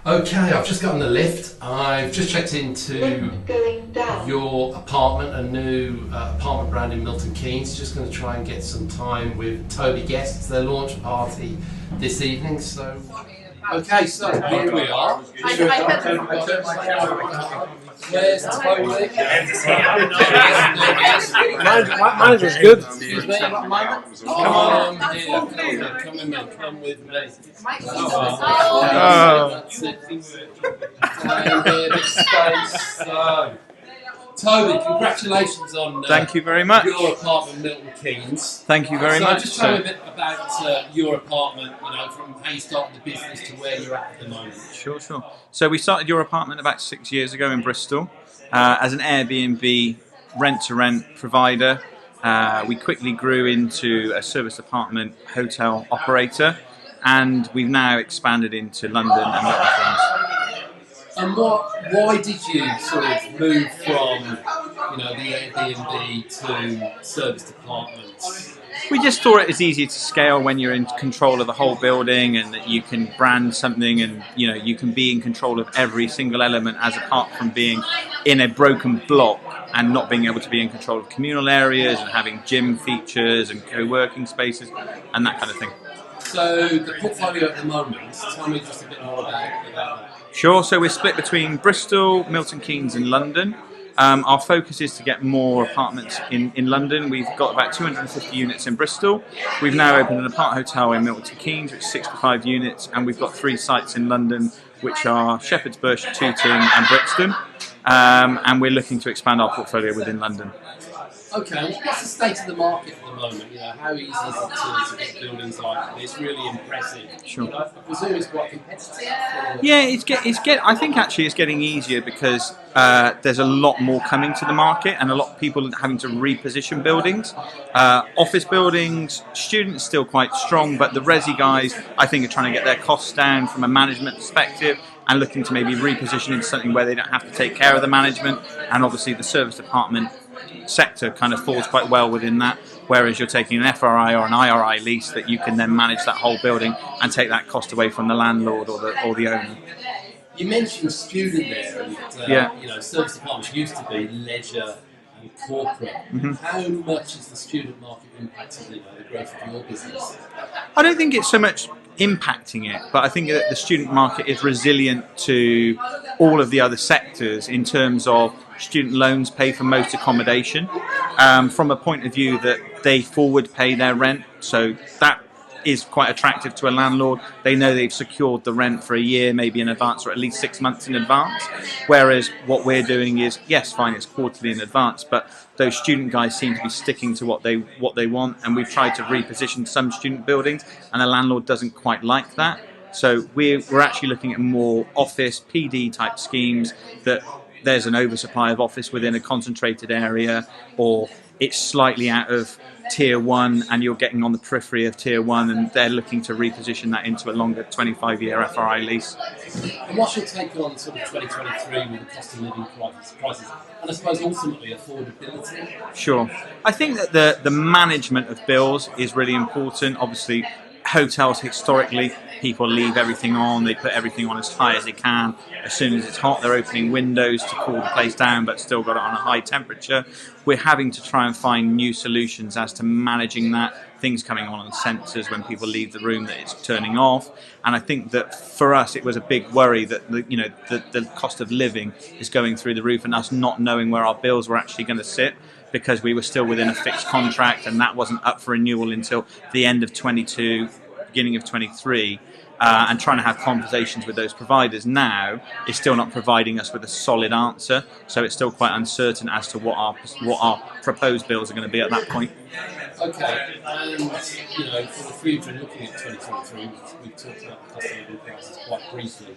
Okay, I've just got on the lift. I've just checked into your apartment, a new apartment brand in Milton Keynes. Just going to try and get some time with Toby Guest. It's their launch party this evening. So, okay, so here we are. Where's Toby? Mine was good. Excuse me, got a moment? Come here, come with me. That's it. Down here, this space. So, Toby, congratulations on thank you very much. Your apartment, Milton Keynes. Thank you very much. Just tell me a bit about your apartment, from how you started the business to where you're at the moment. Sure. So we started Your Apartment about 6 years ago in Bristol as an Airbnb rent-to-rent provider. We quickly grew into a service apartment hotel operator, and we've now expanded into London and Milton Keynes. And why did you sort of move from, the Airbnb to serviced apartments? We just thought it was easier to scale when you're in control of the whole building, and that you can brand something, and you can be in control of every single element, as apart from being in a broken block and not being able to be in control of communal areas and having gym features and co-working spaces and that kind of thing. So the portfolio at the moment, tell me just a bit more about that. Sure, so we're split between Bristol, Milton Keynes and London. Our focus is to get more apartments in London. We've got about 250 units in Bristol. We've now opened an apart hotel in Milton Keynes, which is 65 units, and we've got 3 sites in London, which are Shepherd's Bush, Tooting and Brixton. And we're looking to expand our portfolio within London. Okay, what's the state of the market at the moment? How easy is it to get buildings like this? Really impressive. Sure. I presume it's quite competitive. Yeah, I think actually it's getting easier because there's a lot more coming to the market, and a lot of people having to reposition buildings. Office buildings, students still quite strong, but the resi guys, I think, are trying to get their costs down from a management perspective, and looking to maybe reposition into something where they don't have to take care of the management. And obviously the service apartment sector kind of falls quite well within that, whereas you're taking an FRI or an IRI lease that you can then manage that whole building and take that cost away from the landlord or the owner. You mentioned student there, and service apartments used to be leisure and corporate. Mm-hmm. How much is the student market impacting the growth of your business? I don't think it's so much impacting it, but I think that the student market is resilient to all of the other sectors in terms of student loans pay for most accommodation, from a point of view that they forward pay their rent, so that is quite attractive to a landlord. They know they've secured the rent for a year, maybe in advance, or at least 6 months in advance. Whereas what we're doing is, yes, fine, it's quarterly in advance, but those student guys seem to be sticking to what they want, and we've tried to reposition some student buildings, and the landlord doesn't quite like that. So we're actually looking at more office PD type schemes, that there's an oversupply of office within a concentrated area, or it's slightly out of tier 1 and you're getting on the periphery of tier 1, and they're looking to reposition that into a longer 25-year FRI lease. And what's your take on sort of 2023 with the cost of living prices, and I suppose ultimately affordability? Sure. I think that the management of bills is really important. Obviously, hotels historically, people leave everything on, they put everything on as high as they can. As soon as it's hot, they're opening windows to cool the place down, but still got it on a high temperature. We're having to try and find new solutions as to managing that, things coming on sensors when people leave the room that it's turning off. And I think that for us it was a big worry that the cost of living is going through the roof, and us not knowing where our bills were actually going to sit, because we were still within a fixed contract and that wasn't up for renewal until the end of 22, beginning of 23. And trying to have conversations with those providers now is still not providing us with a solid answer, so it's still quite uncertain as to what our proposed bills are going to be at that point. Okay, and for the future, looking at 2023, we've talked about the cost of living prices quite briefly.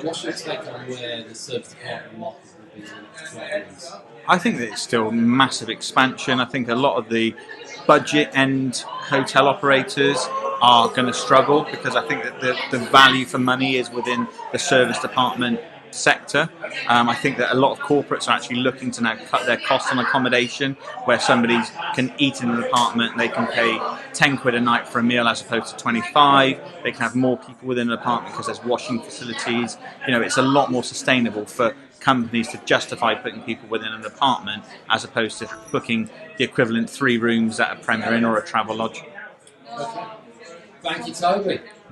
What's your take on where the service apartment market will be in the next 12 years? I think that it's still massive expansion. I think a lot of the budget end hotel operators are going to struggle, because I think that the value for money is within the serviced apartment sector. I think that a lot of corporates are actually looking to now cut their costs on accommodation, where somebody can eat in an apartment, they can pay 10 quid a night for a meal as opposed to 25. They can have more people within an apartment because there's washing facilities. It's a lot more sustainable for companies to justify putting people within an apartment as opposed to booking the equivalent 3 rooms at a Premier Inn or a Travelodge. Thank you, Toby.